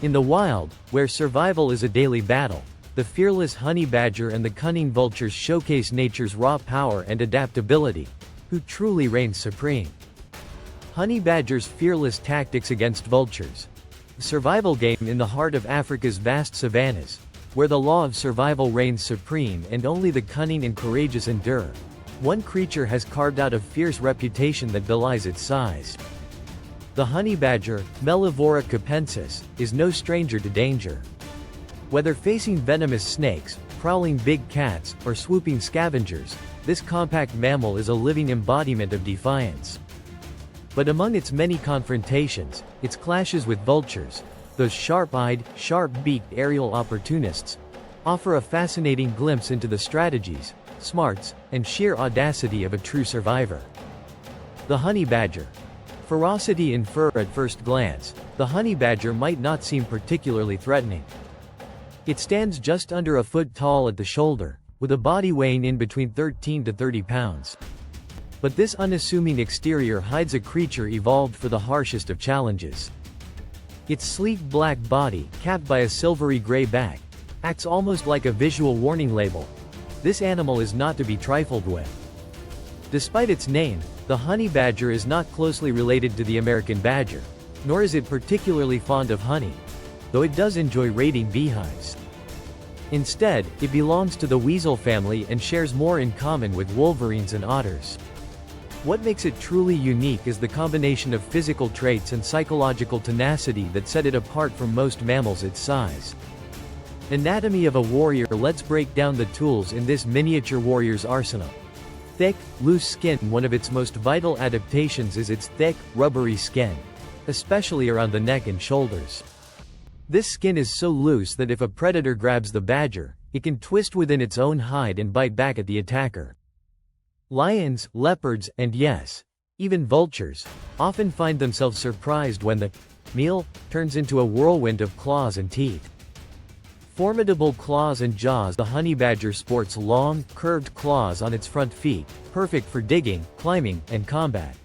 In the wild, where survival is a daily battle, the fearless honey badger and the cunning vultures showcase nature's raw power and adaptability, who truly reigns supreme. Honey badger's fearless tactics against vultures. A survival game in the heart of Africa's vast savannas, where the law of survival reigns supreme and only the cunning and courageous endure. One creature has carved out a fierce reputation that belies its size. The honey badger, Mellivora capensis, is no stranger to danger. Whether facing venomous snakes, prowling big cats, or swooping scavengers, this compact mammal is a living embodiment of defiance. But among its many confrontations, its clashes with vultures, those sharp-eyed, sharp-beaked aerial opportunists, offer a fascinating glimpse into the strategies, smarts, and sheer audacity of a true survivor. The honey badger. Ferocity in fur. At first glance, the honey badger might not seem particularly threatening. It stands just under a foot tall at the shoulder, with a body weighing in between 13 to 30 pounds. But this unassuming exterior hides a creature evolved for the harshest of challenges. Its sleek black body, capped by a silvery gray back, acts almost like a visual warning label. This animal is not to be trifled with. Despite its name, the honey badger is not closely related to the American badger, nor is it particularly fond of honey, though it does enjoy raiding beehives. Instead, it belongs to the weasel family and shares more in common with wolverines and otters. What makes it truly unique is the combination of physical traits and psychological tenacity that set it apart from most mammals its size. Anatomy of a warrior. Let's break down the tools in this miniature warrior's arsenal. Thick, loose skin. One of its most vital adaptations is its thick, rubbery skin, especially around the neck and shoulders. This skin is so loose that if a predator grabs the badger, it can twist within its own hide and bite back at the attacker. Lions, leopards, and yes, even vultures, often find themselves surprised when the meal turns into a whirlwind of claws and teeth. Formidable claws and jaws. The honey badger sports long, curved claws on its front feet, perfect for digging, climbing, and combat.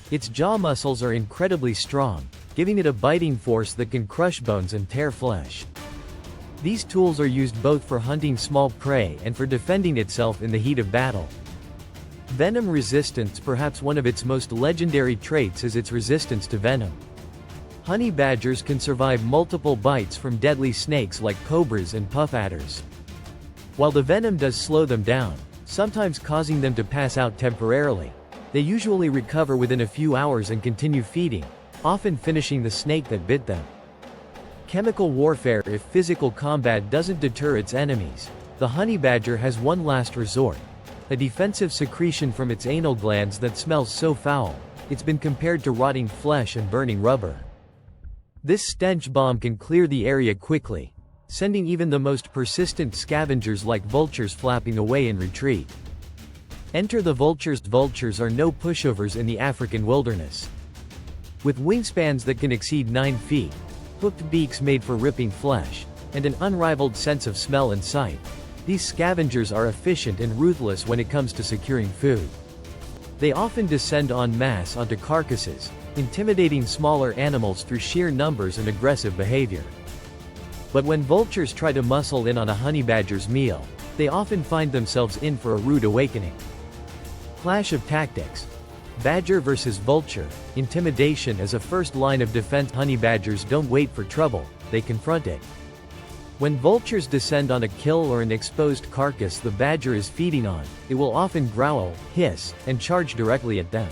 Its jaw muscles are incredibly strong, giving it a biting force that can crush bones and tear flesh. These tools are used both for hunting small prey and for defending itself in the heat of battle. Venom resistance. Perhaps one of its most legendary traits is its resistance to venom. Honey badgers can survive multiple bites from deadly snakes like cobras and puff adders. While the venom does slow them down, sometimes causing them to pass out temporarily, they usually recover within a few hours and continue feeding, often finishing the snake that bit them. Chemical warfare. If physical combat doesn't deter its enemies, the honey badger has one last resort. A defensive secretion from its anal glands that smells so foul, it's been compared to rotting flesh and burning rubber. This stench bomb can clear the area quickly, sending even the most persistent scavengers like vultures flapping away in retreat. Enter the vultures. Vultures are no pushovers in the African wilderness. With wingspans that can exceed 9 feet, hooked beaks made for ripping flesh, and an unrivaled sense of smell and sight, these scavengers are efficient and ruthless when it comes to securing food. They often descend en masse onto carcasses, intimidating smaller animals through sheer numbers and aggressive behavior. But when vultures try to muscle in on a honey badger's meal, they often find themselves in for a rude awakening. Clash of tactics. Badger versus vulture. Intimidation as a first line of defense. Honey badgers don't wait for trouble, they confront it. When vultures descend on a kill or an exposed carcass the badger is feeding on, it will often growl, hiss, and charge directly at them.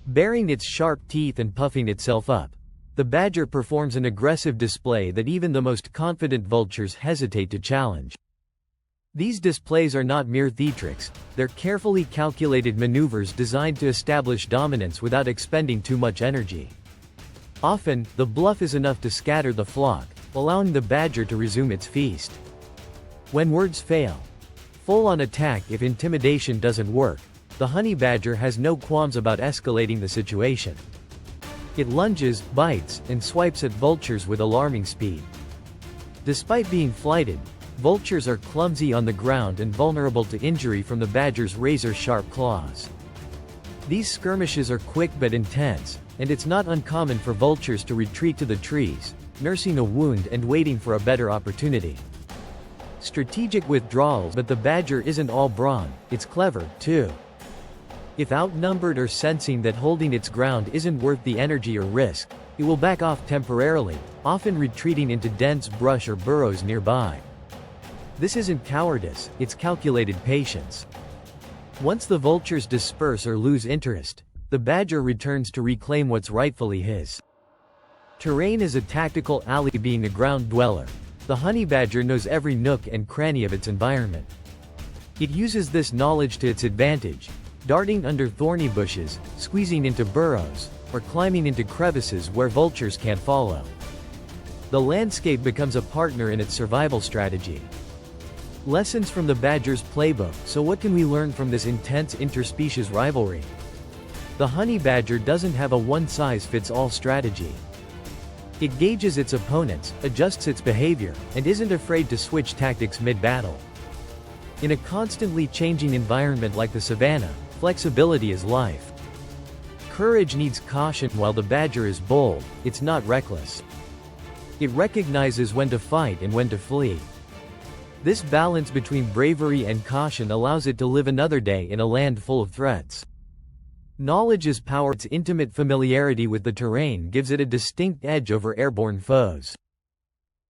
Baring its sharp teeth and puffing itself up, the badger performs an aggressive display that even the most confident vultures hesitate to challenge. These displays are not mere theatrics, they're carefully calculated maneuvers designed to establish dominance without expending too much energy. Often, the bluff is enough to scatter the flock, allowing the badger to resume its feast. When words fail, full-on attack. If intimidation doesn't work, the honey badger has no qualms about escalating the situation. It lunges, bites, and swipes at vultures with alarming speed. Despite being flighted, vultures are clumsy on the ground and vulnerable to injury from the badger's razor-sharp claws. These skirmishes are quick but intense, and it's not uncommon for vultures to retreat to the trees, nursing a wound and waiting for a better opportunity. Strategic withdrawals. But the badger isn't all brawn, it's clever, too. If outnumbered or sensing that holding its ground isn't worth the energy or risk, it will back off temporarily, often retreating into dense brush or burrows nearby. This isn't cowardice, it's calculated patience. Once the vultures disperse or lose interest, the badger returns to reclaim what's rightfully his. Terrain is a tactical ally. Being a ground dweller, the honey badger knows every nook and cranny of its environment. It uses this knowledge to its advantage, darting under thorny bushes, squeezing into burrows, or climbing into crevices where vultures can't follow. The landscape becomes a partner in its survival strategy. Lessons from the badger's playbook. So what can we learn from this intense interspecies rivalry? The honey badger doesn't have a one-size-fits-all strategy. It gauges its opponents, adjusts its behavior, and isn't afraid to switch tactics mid-battle. In a constantly changing environment like the savannah, flexibility is life. Courage needs caution. While the badger is bold, it's not reckless. It recognizes when to fight and when to flee. This balance between bravery and caution allows it to live another day in a land full of threats. Knowledge is power. Its intimate familiarity with the terrain gives it a distinct edge over airborne foes.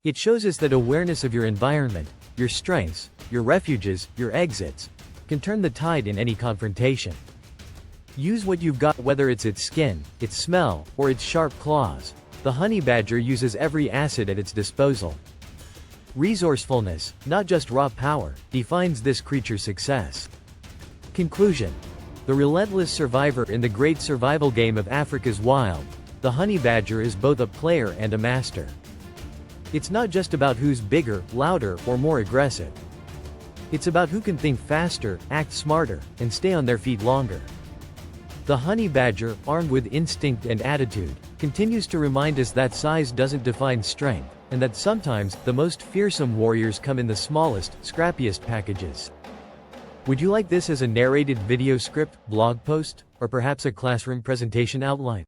It shows us that awareness of your environment, your strengths, your refuges, your exits, can turn the tide in any confrontation. Use what you've got, whether it's its skin, its smell, or its sharp claws. The honey badger uses every asset at its disposal. Resourcefulness, not just raw power, defines this creature's success. Conclusion. The relentless survivor in the great survival game of Africa's wild, the honey badger is both a player and a master. It's not just about who's bigger, louder, or more aggressive. It's about who can think faster, act smarter, and stay on their feet longer. The honey badger, armed with instinct and attitude, continues to remind us that size doesn't define strength, and that sometimes, the most fearsome warriors come in the smallest, scrappiest packages. Would you like this as a narrated video script, blog post, or perhaps a classroom presentation outline?